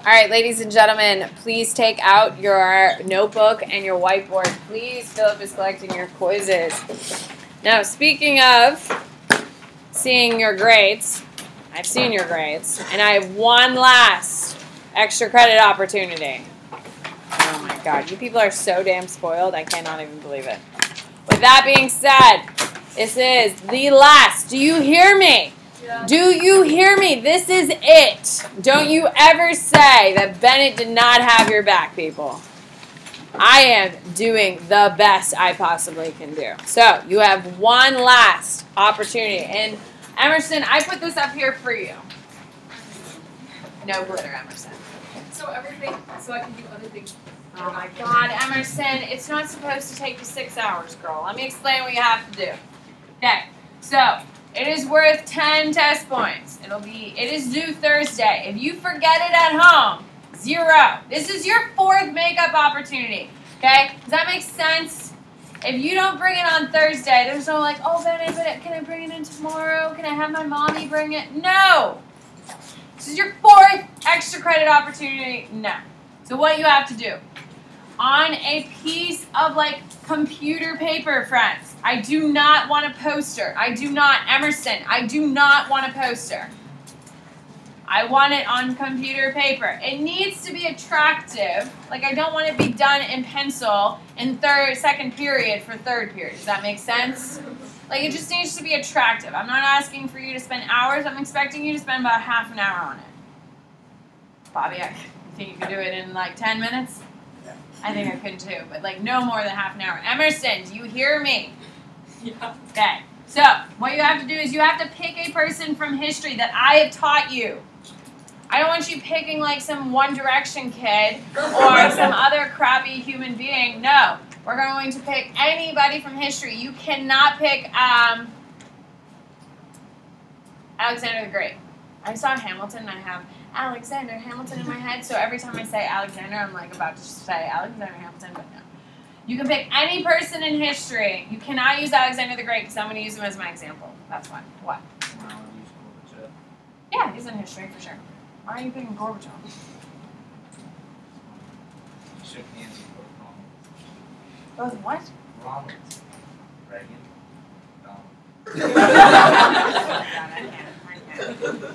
All right, ladies and gentlemen, please take out your notebook and your whiteboard. Please, Philip is collecting your quizzes. Now, speaking of seeing your grades, I've seen your grades, and I have one last extra credit opportunity. Oh my God, you people are so damn spoiled, I cannot even believe it. With that being said, this is the last. Do you hear me? Yeah. Do you hear me? This is it. Don't you ever say that Bennett did not have your back, people. I am doing the best I possibly can do. So you have one last opportunity. And Emerson, I put this up here for you. No glitter, Emerson. So everything, so I can do other things. Oh my God, Emerson, it's not supposed to take you 6 hours, girl. Let me explain what you have to do. Okay, so it is worth 10 test points. It is due Thursday. If you forget it at home, 0. This is your 4th makeup opportunity. Okay, does that make sense? If you don't bring it on Thursday, there's no like, oh, Bennett, can I bring it in tomorrow? Can I have my mommy bring it? No. This is your 4th extra credit opportunity. No. So what you have to do, on a piece of like computer paper, friends, I do not want a poster. I do not, Emerson, I do not want a poster. I want it on computer paper. It needs to be attractive. Like I don't want it to be done in pencil in second period for 3rd period. Does that make sense? Like it just needs to be attractive. I'm not asking for you to spend hours. I'm expecting you to spend about half an hour on it. Bobby, you think you could do it in like 10 minutes? Yeah. I think I could too, but like no more than half an hour. Emerson, do you hear me? Yeah. Okay. So what you have to do is you have to pick a person from history that I have taught you. I don't want you picking like some One Direction kid or some other crappy human being. No. We're going to pick anybody from history. You cannot pick Alexander the Great. I saw Hamilton and I have Alexander Hamilton in my head, so every time I say Alexander, I'm like about to say Alexander Hamilton, but no. You can pick any person in history. You cannot use Alexander the Great because I'm going to use him as my example. That's why. What? Yeah, he's in history for sure. Why are you picking Gorbachev? Shook hands with both Both what? Ronald Reagan.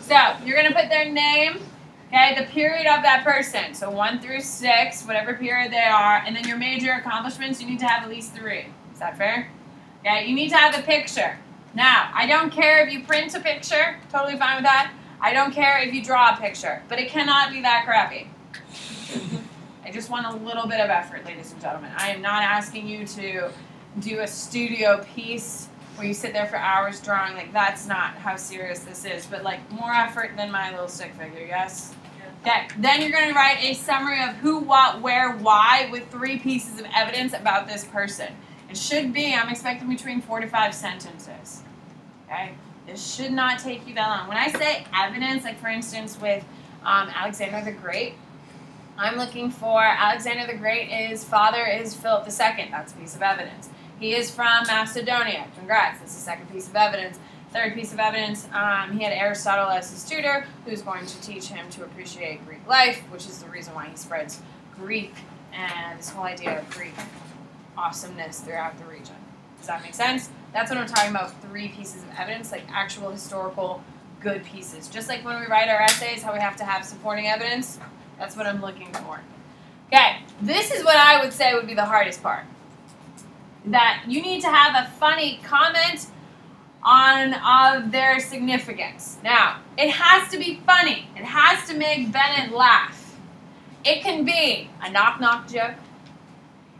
So, you're going to put their name, okay, the period of that person. So 1 through 6, whatever period they are, and then your major accomplishments, you need to have at least 3. Is that fair? Okay, you need to have a picture. Now, I don't care if you print a picture, totally fine with that. I don't care if you draw a picture, but it cannot be that crappy. I just want a little bit of effort, ladies and gentlemen. I am not asking you to do a studio piece where you sit there for hours drawing. Like, that's not how serious this is. But, like, more effort than my little stick figure, yes? Okay. Then you're going to write a summary of who, what, where, why with 3 pieces of evidence about this person. It should be, I'm expecting between 4 to 5 sentences. Okay? This should not take you that long. When I say evidence, like, for instance, with Alexander the Great, I'm looking for Alexander the Great, his father is Philip II. That's a piece of evidence. He is from Macedonia. Congrats. That's the 2nd piece of evidence. 3rd piece of evidence, he had Aristotle as his tutor, who's going to teach him to appreciate Greek life, which is the reason why he spreads Greek and this whole idea of Greek awesomeness throughout the region. Does that make sense? That's what I'm talking about, 3 pieces of evidence, like actual historical good pieces. Just like when we write our essays, how we have to have supporting evidence, that's what I'm looking for. Okay, this is what I would say would be the hardest part. That you need to have a funny comment on their significance. Now, it has to be funny. It has to make Bennett laugh. It can be a knock-knock joke.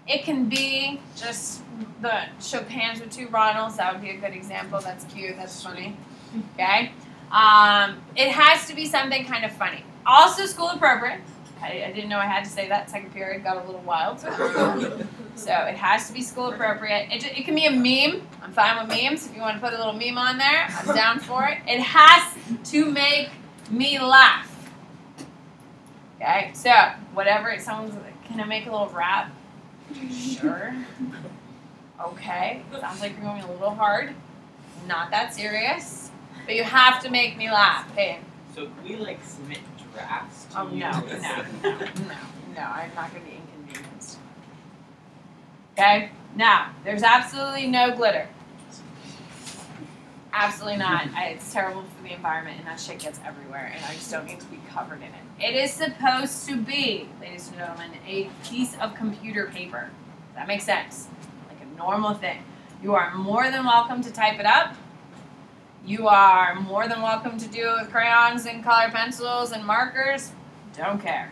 It can be just the shook hands with 2 Ronalds. That would be a good example. That's cute. That's funny. Okay? It has to be something kind of funny. Also school appropriate. I didn't know I had to say that. 2nd period got a little wild. So it has to be school appropriate. It can be a meme. I'm fine with memes. If you want to put a little meme on there, I'm down for it. It has to make me laugh. Okay, so whatever. Can I make a little rap? Sure. Okay. Sounds like you're going a little hard. Not that serious. But you have to make me laugh. Okay. So can we like submit drafts to Oh, you? no, I'm not going to be inconvenienced. Okay? Now, there's absolutely no glitter. Absolutely not. It's terrible for the environment, and that shit gets everywhere, and I just don't need to be covered in it. It is supposed to be, ladies and gentlemen, a piece of computer paper. Does that make sense? Like a normal thing. You are more than welcome to type it up. You are more than welcome to do it with crayons and colored pencils and markers. Don't care.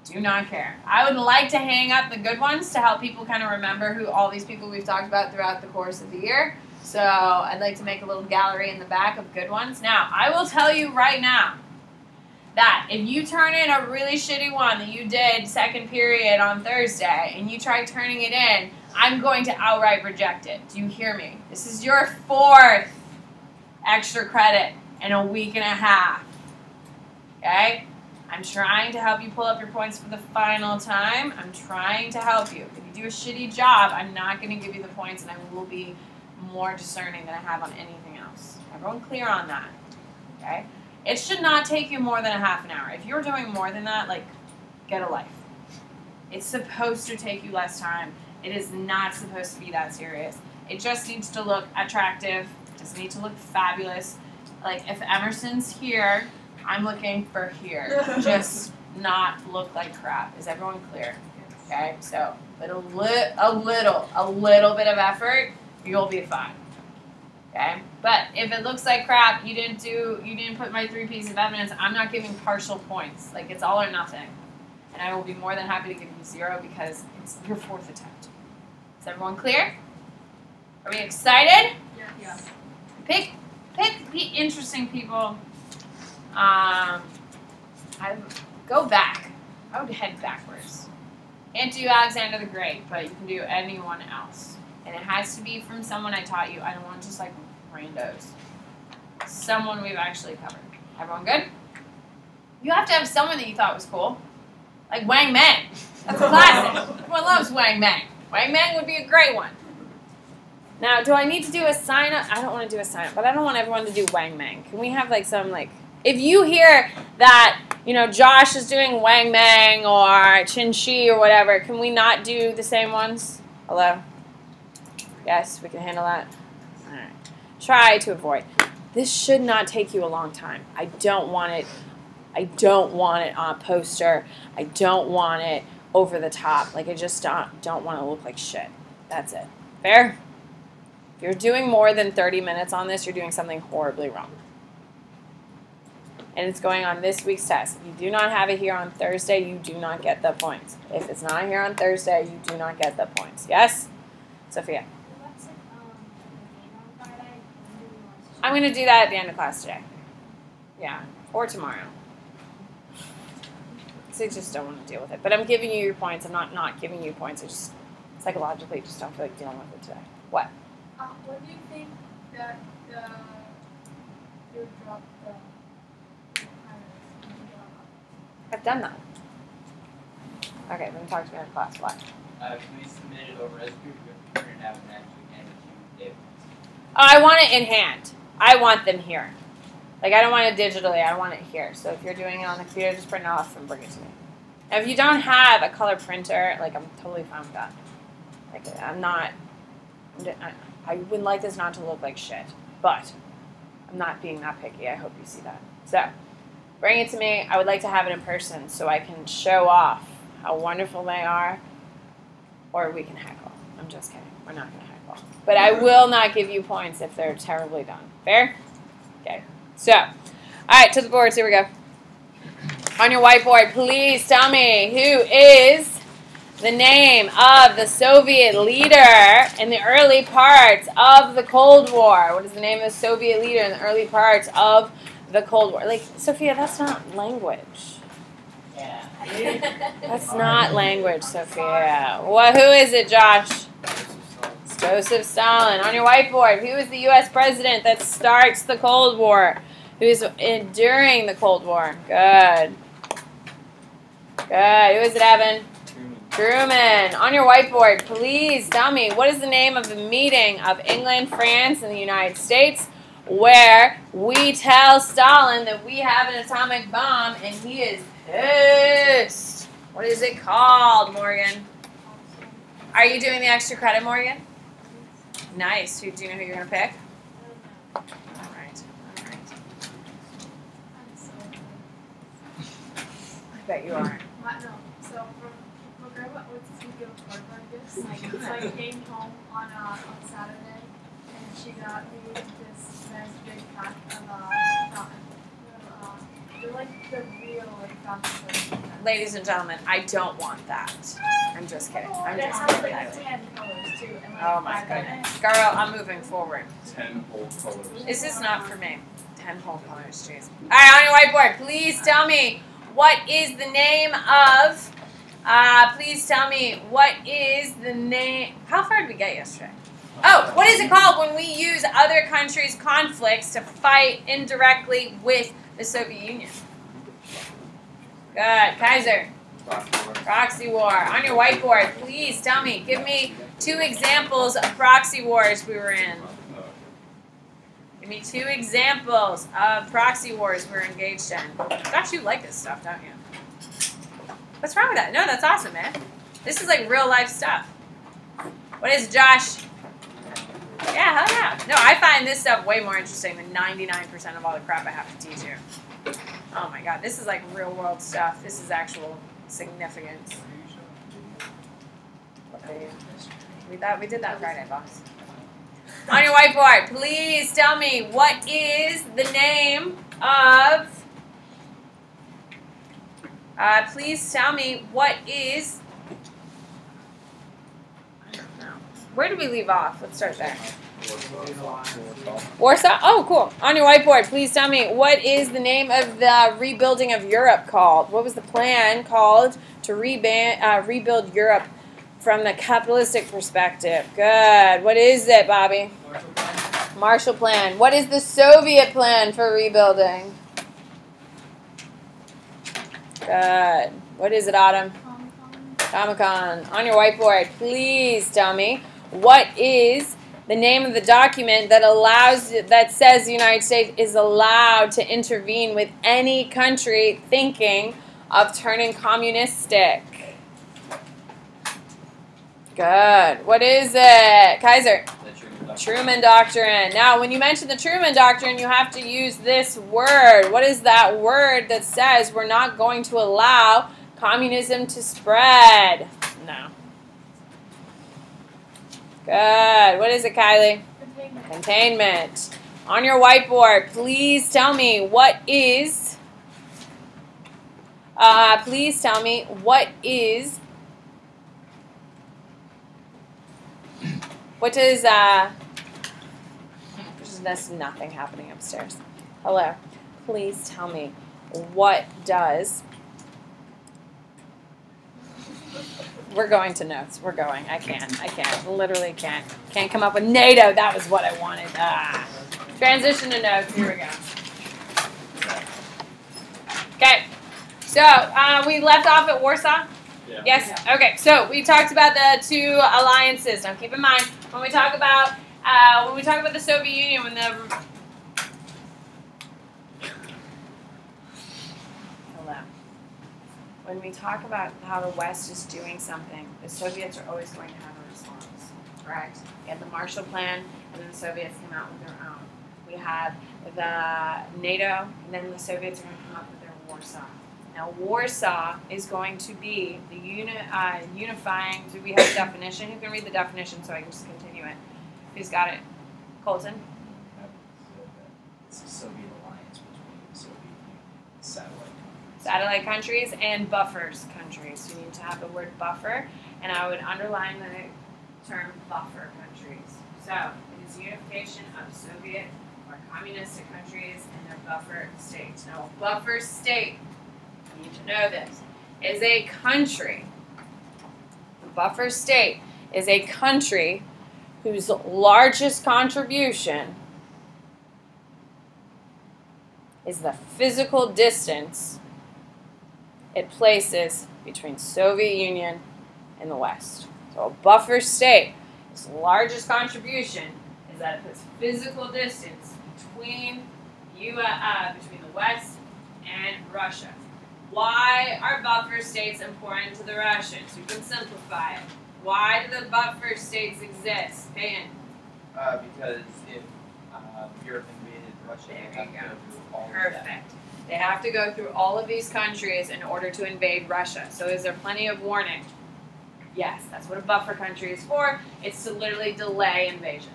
Do not care. I would like to hang up the good ones to help people kind of remember who all these people we've talked about throughout the course of the year. So I'd like to make a little gallery in the back of good ones. Now, I will tell you right now that if you turn in a really shitty one that you did second period on Thursday and you try turning it in, I'm going to outright reject it. Do you hear me? This is your 4th extra credit in a week and a half. Okay? I'm trying to help you pull up your points for the final time. I'm trying to help you. If you do a shitty job, I'm not going to give you the points, and I will be more discerning than I have on anything else. Everyone clear on that? Okay? It should not take you more than a half an hour. If you're doing more than that, like, get a life. It's supposed to take you less time. It is not supposed to be that serious. It just needs to look attractive. It doesn't need to look fabulous. Like, if Emerson's here, I'm looking for here. Just not look like crap. Is everyone clear? Okay, so a little bit of effort, you'll be fine. Okay, but if it looks like crap, you didn't put my 3 pieces of evidence, I'm not giving partial points. Like, it's all or nothing. And I will be more than happy to give you 0 because it's your 4th attempt. Is everyone clear? Are we excited? Yeah. Pick interesting people. I go back. I would head backwards. Can't do Alexander the Great, but you can do anyone else. And it has to be from someone I taught you. I don't want just like randos. Someone we've actually covered. Everyone good? You have to have someone that you thought was cool. Like Wang Meng. That's a classic. Everyone loves Wang Meng. Wang Meng would be a great one. Now, do I need to do a sign-up? I don't want to do a sign-up, but I don't want everyone to do Wang Meng. Can we have like some like... If you hear that, you know, Josh is doing Wang Meng or Chin Shi or whatever, can we not do the same ones? Hello? Yes, we can handle that. All right. Try to avoid. This should not take you a long time. I don't want it. I don't want it on a poster. I don't want it over the top. Like, I just don't want to look like shit. That's it. Fair? If you're doing more than 30 minutes on this, you're doing something horribly wrong. And it's going on this week's test. If you do not have it here on Thursday, you do not get the points. If it's not here on Thursday, you do not get the points. Yes? Sophia? I'm going to do that at the end of class today. Yeah. Or tomorrow. So I just don't want to deal with it. But I'm giving you your points. I'm not giving you points. I just psychologically just don't feel like dealing with it today. What? What do you think that you dropped the I've done that. Okay, then talk to me in class. What? Can we submit it over as we print it out and actually hand it to you, Dave? Oh, I want it in hand. I want them here. Like, I don't want it digitally. I want it here. So if you're doing it on the computer, just print it off and bring it to me. Now, if you don't have a color printer, like, I'm totally fine with that. Like, I would like this not to look like shit. But I'm not being that picky. I hope you see that. So bring it to me. I would like to have it in person so I can show off how wonderful they are. Or we can heckle. I'm just kidding. We're not going to heckle. But I will not give you points if they're terribly done. Fair? Okay. So, all right, to the boards. Here we go. On your whiteboard, please tell me who is the name of the Soviet leader in the early parts of the Cold War. What is the name of the Soviet leader in the early parts of the Cold War? Like, Sophia, that's not language. Yeah. That's not language, Sophia. What? Who is it, Josh? It's Joseph Stalin. On your whiteboard, who is the U.S. president that starts the Cold War? Who is during the Cold War? Good. Good. Who is it, Evan? Truman. On your whiteboard, please tell me, what is the name of the meeting of England, France, and the United States where we tell Stalin that we have an atomic bomb and he is pissed. What is it called, Morgan? Are you doing the extra credit, Morgan? Nice. Do you know who you're going to pick? All right. All right. I bet you are. No. So my grandma went to give a card like this. So I came home on Saturday, and she got me this nice big pack of fountain. They're like the real fountain. Ladies and gentlemen, I don't want that. I'm just kidding. I'm It just has kidding. like 10 colors too. And like Oh my 5 goodness. Girl, I'm moving forward. 10 whole colors. This is not for me. 10 whole colors, jeez. Alright, on your whiteboard, please tell me what is the name of, please tell me what is the name, how far did we get yesterday? Oh, what is it called when we use other countries' conflicts to fight indirectly with the Soviet Union? Good. Kaiser. Proxy war. On your whiteboard, please tell me, give me 2 examples of proxy wars we were in. Give me 2 examples of proxy wars we're engaged in. Gosh, you like this stuff, don't you? What's wrong with that? No, that's awesome, man. This is like real life stuff. What is it, Josh? Yeah, hell yeah. No, I find this stuff way more interesting than 99% of all the crap I have to teach you. Oh my god, this is like real world stuff. This is actual significance. What video? We did that Friday, boss. On your whiteboard, please tell me what is the name of. Please tell me what is. I don't know. Where did we leave off? Let's start there. Warsaw? Oh, cool. On your whiteboard, please tell me what is the name of the rebuilding of Europe called? What was the plan called to rebuild Europe from the capitalistic perspective? Good. What is it, Bobby? Marshall Plan. What is the Soviet plan for rebuilding? Good. What is it, Autumn? Comic-Con. On your whiteboard, please tell me what is the name of the document that says the United States is allowed to intervene with any country thinking of turning communistic. Good. What is it? Kaiser. Truman Doctrine. Now, when you mention the Truman Doctrine, you have to use this word. What is that word that says we're not going to allow communism to spread? No. Good. What is it, Kylie? Containment. Containment. On your whiteboard, please tell me what is. Please tell me what is. What is there's nothing happening upstairs. Hello. Please tell me what does. We're going to notes. We're going. I can't. Literally can't. Can't come up with NATO. That was what I wanted. Transition to notes. Here we go. Okay. So, we left off at Warsaw? Yeah. Yes? Okay. So, we talked about the 2 alliances. Now, keep in mind, when we talk about the Soviet Union, when we talk about how the West is doing something, the Soviets are always going to have a response, right? We had the Marshall Plan, and then the Soviets came out with their own. We have the NATO, and then the Soviets are going to come up with their Warsaw. Now, Warsaw is going to be the unifying. Do we have a definition? Who can read the definition so I can just continue it? Who's got it? Colton? It's a Soviet alliance between the Soviet Union and Satellite countries and buffers countries. You need to have the word buffer, and I would underline the term buffer countries. So, it is unification of Soviet or communistic countries and their buffer states. Now, a buffer state, you need to know this, is a country. A buffer state is a country whose largest contribution is the physical distance it places between Soviet Union and the West. So a buffer state, its largest contribution is that it puts physical distance between the West and Russia. Why are buffer states important to the Russians? You can simplify it. Why do the buffer states exist? Payton. Because if Europe invaded Russia, There they have you to go. go through all of that. Perfect. They have to go through all of these countries in order to invade Russia. So is there plenty of warning? Yes, that's what a buffer country is for. It's to literally delay invasions.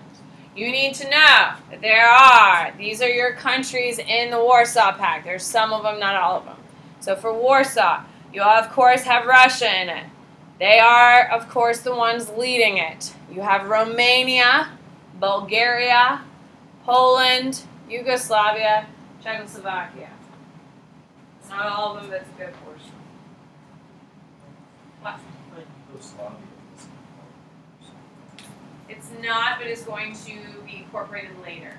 You need to know that these are your countries in the Warsaw Pact. There's some of them, not all of them. So for Warsaw, you of course have Russia in it. They are, of course, the ones leading it. You have Romania, Bulgaria, Poland, Yugoslavia, Czechoslovakia. It's not all of them, that's a good portion. What? Yugoslavia is It's not, but it's going to be incorporated later.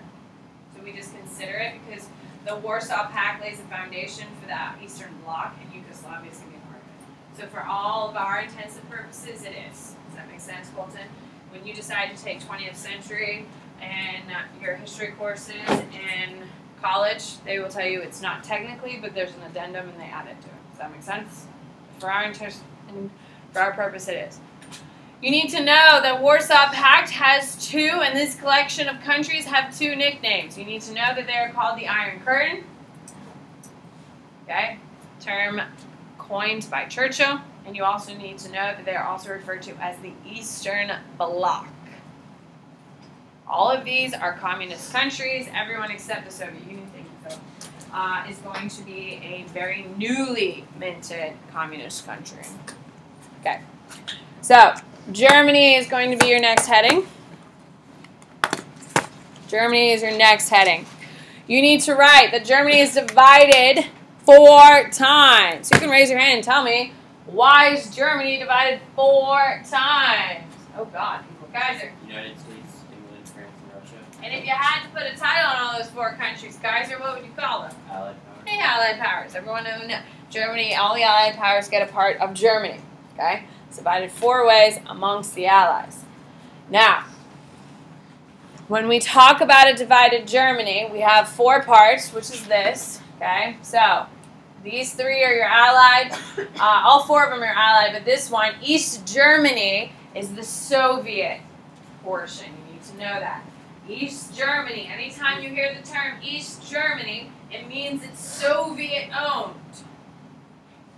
So we just consider it because the Warsaw Pact lays the foundation for the Eastern Bloc, and Yugoslavia is going to be part of it. So for all of our intents and purposes, it is. Does that make sense, Colton? When you decide to take 20th century and your history courses in college, they will tell you it's not technically, but there's an addendum and they add it to it. Does that make sense? For our interest and for our purpose, it is. You need to know that Warsaw Pact has two, and this collection of countries have two nicknames. You need to know that they are called the Iron Curtain, okay, term coined by Churchill, and you also need to know that they are also referred to as the Eastern Bloc. All of these are communist countries. Everyone except the Soviet Union, is going to be a very newly minted communist country. Okay, so Germany is going to be your next heading. Germany is your next heading. You need to write that Germany is divided 4 times. You can raise your hand and tell me, why is Germany divided 4 times? Oh God, people, Geyser. United States, England, France, and Russia. And if you had to put a title on all those 4 countries, Geyser, what would you call them? Allied power. Hey, Allied powers. Everyone know Germany, all the Allied powers get a part of Germany. Okay? It's divided 4 ways amongst the Allies. Now, when we talk about a divided Germany, we have 4 parts, which is this. Okay? So, these 3 are your Allied. All 4 of them are Allied, but this one, East Germany, is the Soviet portion. You need to know that. East Germany. Anytime you hear the term East Germany, it means it's Soviet-owned.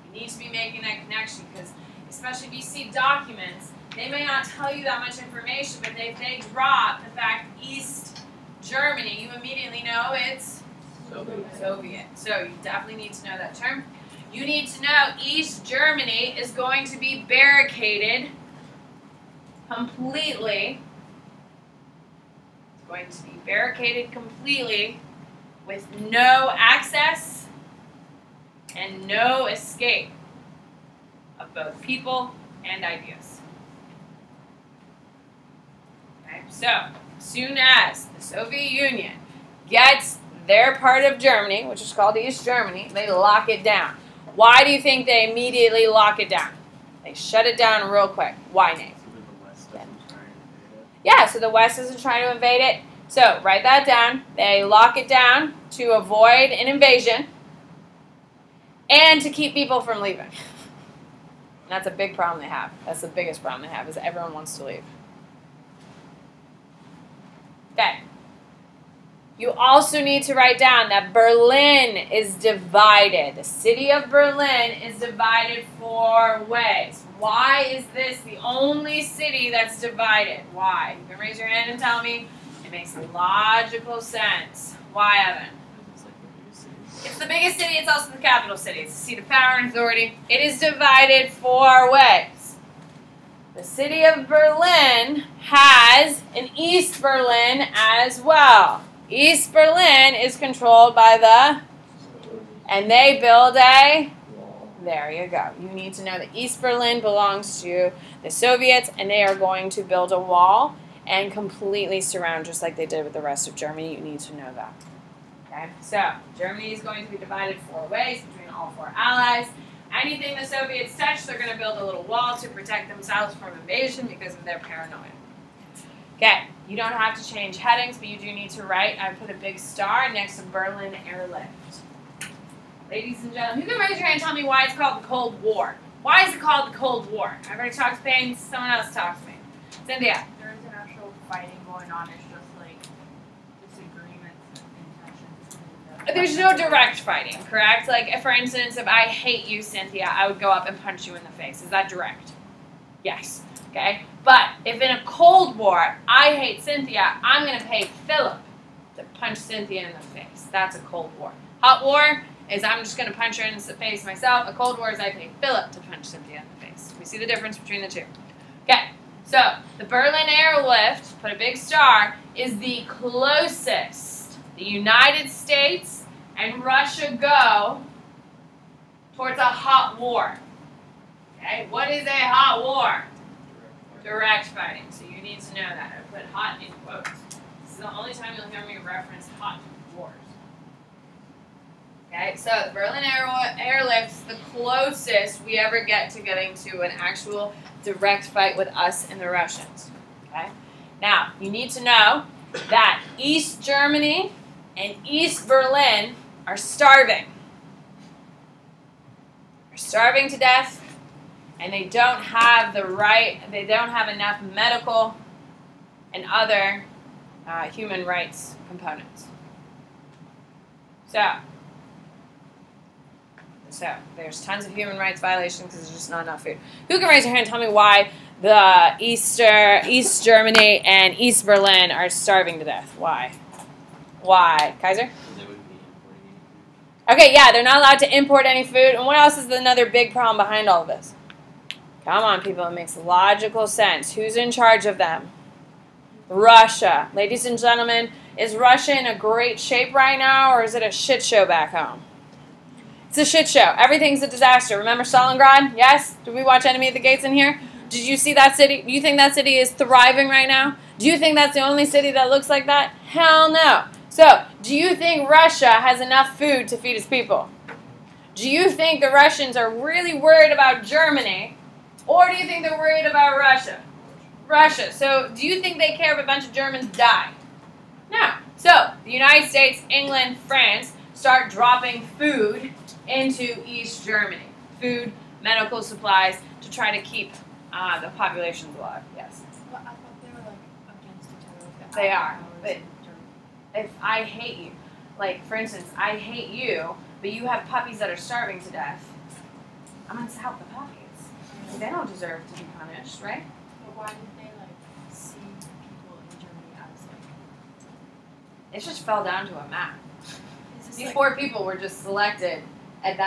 You need to be making that connection because, especially if you see documents, they may not tell you that much information, but if they drop the fact East Germany, you immediately know it's Soviet. So you definitely need to know that term. You need to know East Germany is going to be barricaded completely. It's going to be barricaded completely with no access and no escape of both people and ideas. Okay, so as soon as the Soviet Union gets their part of Germany, which is called East Germany, they lock it down. Why do you think they immediately lock it down? They shut it down real quick. Why, Nate? Yeah, so the West isn't trying to invade it. So write that down. They lock it down to avoid an invasion and to keep people from leaving. And that's a big problem they have. That's the biggest problem they have is everyone wants to leave. Okay. You also need to write down that Berlin is divided. The city of Berlin is divided 4 ways. Why is this the only city that's divided? Why? You can raise your hand and tell me. It makes logical sense. Why, Evan? It's the biggest city. It's also the capital city. It's the seat of power and authority. It is divided 4 ways. The city of Berlin has an East Berlin as well. East Berlin is controlled by and they build a, there you go. You need to know that East Berlin belongs to the Soviets, and they are going to build a wall and completely surround, just like they did with the rest of Germany. You need to know that. Okay, so Germany is going to be divided 4 ways between all 4 allies. Anything the Soviets touch, they're going to build a little wall to protect themselves from invasion because of their paranoia. Okay, you don't have to change headings, but you do need to write. I put a big star next to Berlin airlift. Ladies and gentlemen, who can raise your hand and tell me why it's called the Cold War? Why is it called the Cold War? I've already talked to Payne, someone else talked to me. Cynthia. There isn't actual fighting going on, it's just like disagreements and tensions. There's no direct fighting, correct? Like, for instance, if I hate you, Cynthia, I would go up and punch you in the face. Is that direct? Yes. Okay? But if in a Cold War, I hate Cynthia, I'm going to pay Philip to punch Cynthia in the face. That's a Cold War. Hot War is I'm just going to punch her in the face myself. A Cold War is I pay Philip to punch Cynthia in the face. We see the difference between the two. Okay. So, the Berlin airlift, put a big star, is the closest the United States and Russia go towards a hot war. Okay, what is a hot war? Direct fighting. So you need to know that. I put hot in quotes. This is the only time you'll hear me reference hot wars. Okay, so the Berlin airlift is the closest we ever get to getting to an actual direct fight with us and the Russians. Okay, now you need to know that East Germany and East Berlin are starving. They're starving to death, and they don't have they don't have enough medical and other human rights components. So there's tons of human rights violations because there's just not enough food. Who can raise your hand and tell me why the East Germany and East Berlin are starving to death? Why? Why? Kaiser? They wouldn't be importing any food. Okay, yeah, they're not allowed to import any food. And what else is another big problem behind all of this? Come on, people. It makes logical sense. Who's in charge of them? Russia. Ladies and gentlemen, is Russia in a great shape right now, or is it a shit show back home? It's a shit show. Everything's a disaster. Remember Stalingrad? Yes? Did we watch Enemy at the Gates in here? Did you see that city? Do you think that city is thriving right now? Do you think that's the only city that looks like that? Hell no. So, do you think Russia has enough food to feed its people? Do you think the Russians are really worried about Germany, or do you think they're worried about Russia? Russia. So, do you think they care if a bunch of Germans die? No. So, the United States, England, France start dropping food into East Germany. Food, medical supplies, to try to keep the populations alive. Yes. But I thought they were like against each other. Like They are. But if I hate you, like for instance, I hate you, but you have puppies that are starving to death, I'm going to help the puppies. They don't deserve to be punished, right? But why did they like see people in Germany as like? It just fell down to a map. Is this These like, 4 people were just selected, and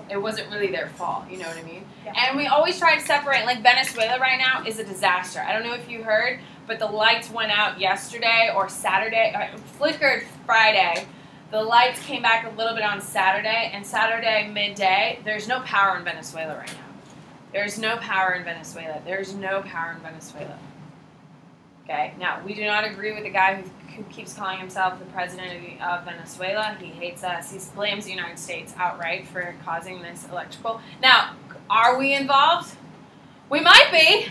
it wasn't really their fault, you know what I mean? Yeah. And we always try to separate, like Venezuela right now is a disaster. I don't know if you heard, but the lights went out yesterday or Saturday, flickered Friday. The lights came back a little bit on Saturday, and Saturday midday, there's no power in Venezuela right now. There's no power in Venezuela. There's no power in Venezuela. Okay, now, we do not agree with the guy who keeps calling himself the president of Venezuela. He hates us. He blames the United States outright for causing this electrical. Now, are we involved? We might be.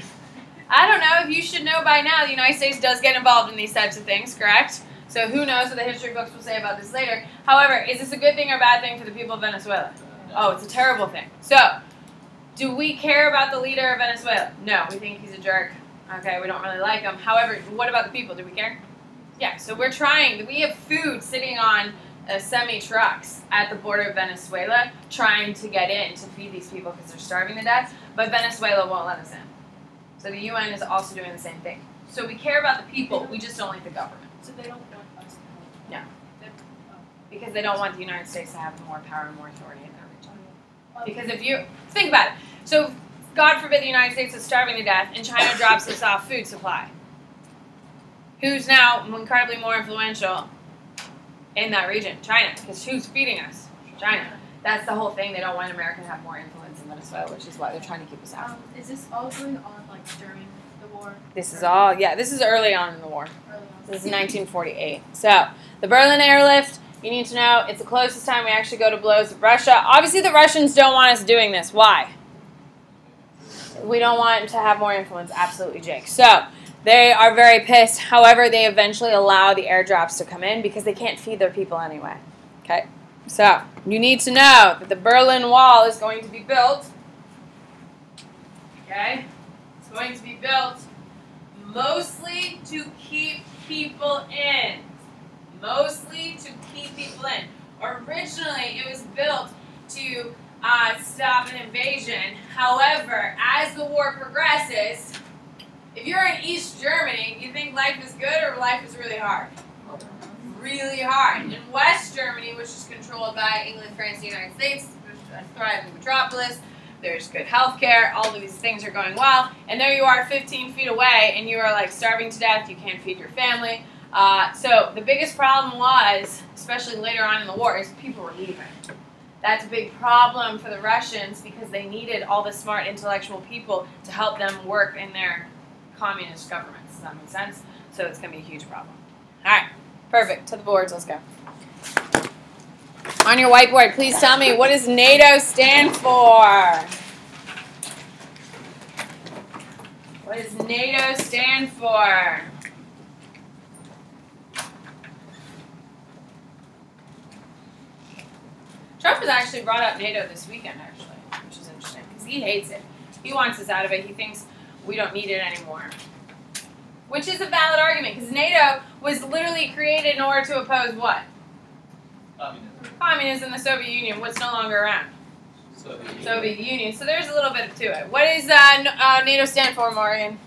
I don't know. If you should know by now, the United States does get involved in these types of things, correct? So who knows what the history books will say about this later. However, is this a good thing or a bad thing for the people of Venezuela? Oh, it's a terrible thing. So, do we care about the leader of Venezuela? No, we think he's a jerk. Okay, we don't really like him. However, what about the people? Do we care? Yeah, so we're trying. We have food sitting on semi-trucks at the border of Venezuela trying to get in to feed these people because they're starving to death, but Venezuela won't let us in. So the UN is also doing the same thing. So we care about the people, we just don't like the government. So they don't want us to help. No. Oh. Because they don't want the United States to have more power and more authority in their region. Because if you, think about it. So God forbid the United States is starving to death and China drops us off food supply. Who's now incredibly more influential in that region? China. Because who's feeding us? China. That's the whole thing. They don't want America to have more influence in Venezuela, which is why they're trying to keep us out. Is this all going on like during the war? This is all, yeah, this is early on in the war. Early on. This is 1948. So, the Berlin airlift, you need to know, it's the closest time we actually go to blows with Russia. Obviously, the Russians don't want us doing this. Why? We don't want to have more influence. Absolutely, Jake. So, They are very pissed. However, they eventually allow the airdrops to come in because they can't feed their people anyway. Okay? So, you need to know that the Berlin Wall is going to be built. Okay? It's going to be built mostly to keep people in. Mostly to keep people in. Originally, it was built to stop an invasion. However, as the war progresses, if you're in East Germany, you think life is good or life is really hard? Really hard. In West Germany, which is controlled by England, France, and the United States, which is a thriving metropolis, there's good health care, all of these things are going well, and there you are 15 feet away, and you are like starving to death, you can't feed your family. So the biggest problem was, especially later on in the war, is people were leaving. That's a big problem for the Russians because they needed all the smart intellectual people to help them work in their communist governments. Does that make sense? So it's going to be a huge problem. All right. Perfect. To the boards. Let's go. On your whiteboard, please tell me, what does NATO stand for? What does NATO stand for? Trump has actually brought up NATO this weekend, actually, which is interesting, because he hates it. He wants us out of it. He thinks we don't need it anymore. Which is a valid argument, because NATO was literally created in order to oppose what? Communism. Communism, the Soviet Union. What's no longer around? Soviet Union. So there's a little bit to it. What does NATO stand for, Morgan?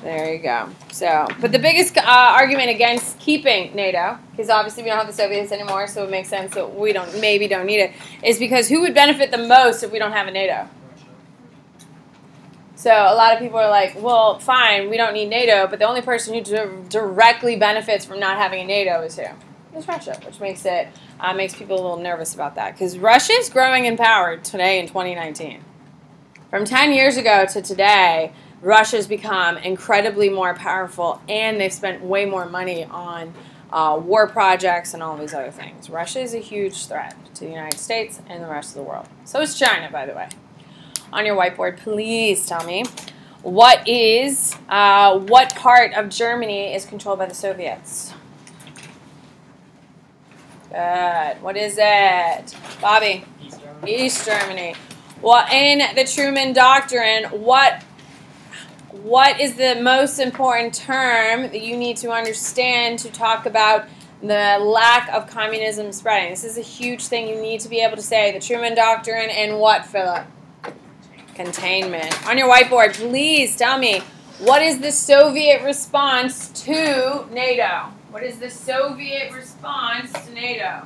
There you go. So, but the biggest argument against keeping NATO, because obviously we don't have the Soviets anymore, so it makes sense that we maybe don't need it, is because who would benefit the most if we don't have a NATO? So a lot of people are like, well, fine, we don't need NATO, but the only person who directly benefits from not having a NATO is who? It's Russia, which makes it makes people a little nervous about that, because Russia is growing in power today in 2019. From 10 years ago to today, Russia's become incredibly more powerful, and they've spent way more money on war projects and all these other things. Russia is a huge threat to the United States and the rest of the world. So is China, by the way. On your whiteboard, please tell me, what part of Germany is controlled by the Soviets? Good. What is it? Bobby? East Germany. East Germany. Well, in the Truman Doctrine, what is the most important term that you need to understand to talk about the lack of communism spreading? This is a huge thing you need to be able to say. The Truman Doctrine and what, Philip? Containment. On your whiteboard, please tell me, what is the Soviet response to NATO? What is the Soviet response to NATO?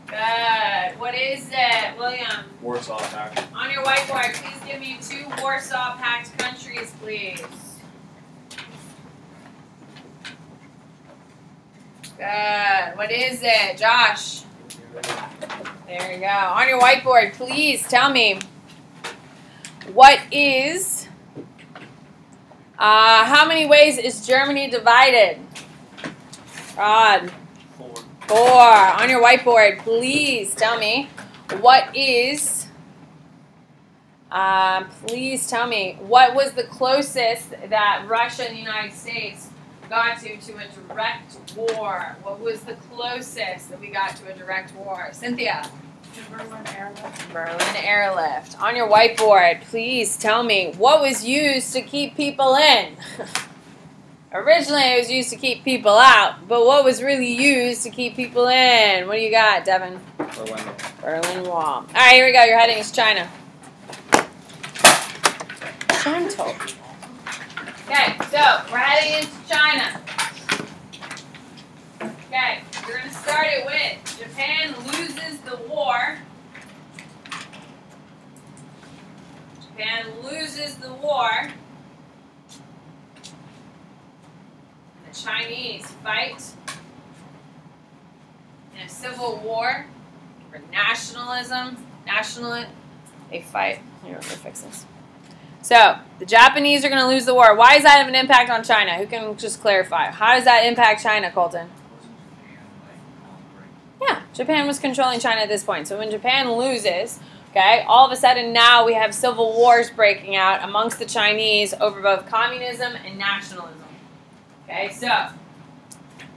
Good. What is it, William? Warsaw Pact. On your whiteboard, please give me 2 Warsaw Pact countries, please. Good. What is it, Josh? There you go. On your whiteboard, please tell me, what is, how many ways is Germany divided? Rod. 4. On your whiteboard, please tell me, what is, please tell me, what was the closest that Russia and the United States got to a direct war? What was the closest that we got to a direct war? Cynthia? The Berlin airlift. Berlin airlift. On your whiteboard, please tell me, what was used to keep people in? Originally, it was used to keep people out, but what was really used to keep people in? What do you got, Devin? Berlin Wall. All right, here we go. Your heading is China. Gentle. Okay, so we're heading into China. Okay, we're going to start it with Japan loses the war. Japan loses the war. The Chinese fight in a civil war for nationalism. They fight. Here, let me fix this. So, the Japanese are going to lose the war. Why does that have an impact on China? Who can just clarify? How does that impact China, Colton? Yeah, Japan was controlling China at this point. So when Japan loses, Okay, all of a sudden now we have civil wars breaking out amongst the Chinese over both communism and nationalism. Okay, so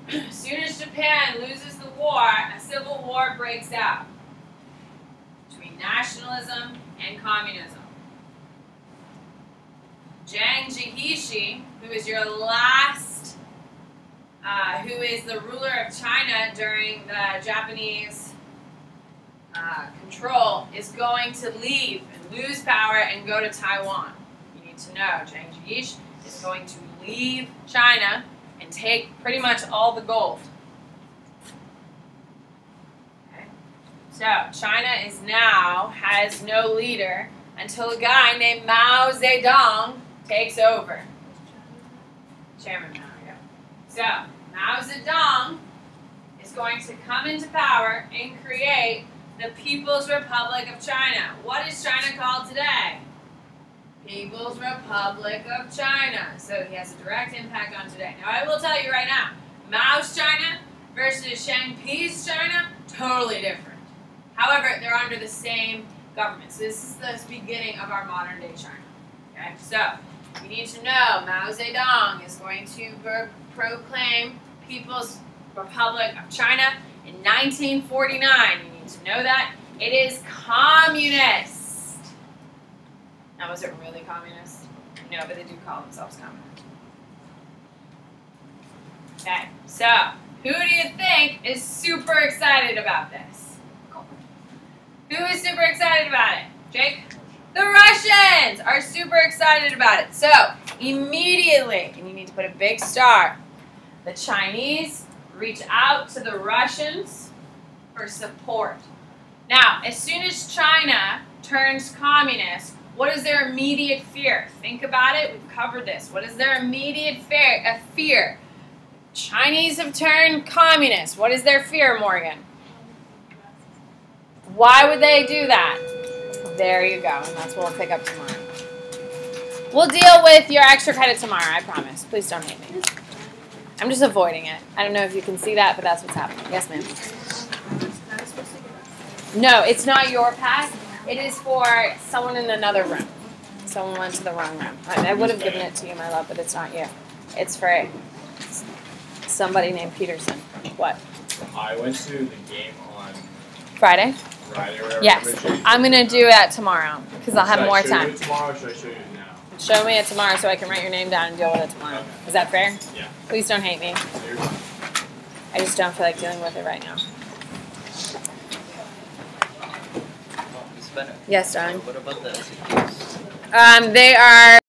as soon as Japan loses the war, a civil war breaks out between nationalism and communism. Jiang Jiechi, who is your last, who is the ruler of China during the Japanese control, is going to leave and lose power and go to Taiwan. You need to know Jiang Jiechi is going to leave China and take pretty much all the gold. Okay. So China is now has no leader until a guy named Mao Zedong takes over. Chairman Mao, yeah. So Mao Zedong is going to come into power and create the People's Republic of China. What is China called today? People's Republic of China. So he has a direct impact on today. Now I will tell you right now, Mao's China versus Xiang Pi's China, totally different. However, they're under the same government. So this is the beginning of our modern day China. Okay, so you need to know Mao Zedong is going to proclaim People's Republic of China in 1949. You need to know that. It is communist. Now, was it really communist? No, but they do call themselves communist. Okay, so who do you think is super excited about this? Who is super excited about it? Jake? The Russians are super excited about it. So, immediately, and you need to put a big star, the Chinese reach out to the Russians for support. Now, as soon as China turns communist, what is their immediate fear? Think about it. We've covered this. What is their immediate fear? Chinese have turned communist. What is their fear, Morgan? Why would they do that? There you go. And that's what we'll pick up tomorrow. We'll deal with your extra credit tomorrow, I promise. Please don't hate me. I'm just avoiding it. I don't know if you can see that, but that's what's happening. Yes, ma'am. No, it's not your pass. It is for someone in another room. Someone went to the wrong room. I would have given it to you, my love, but it's not you. It's for somebody named Peterson. What? I went to the game on Friday? Friday or whatever. Yes. I'm going to do that tomorrow because I'll have more time. Should I show you it tomorrow or should I show you it now? Show me it tomorrow so I can write your name down and deal with it tomorrow. Okay. Is that fair? Yeah. Please don't hate me. You're fine. I just don't feel like dealing with it right now. Yes, darling. What about the executives? They are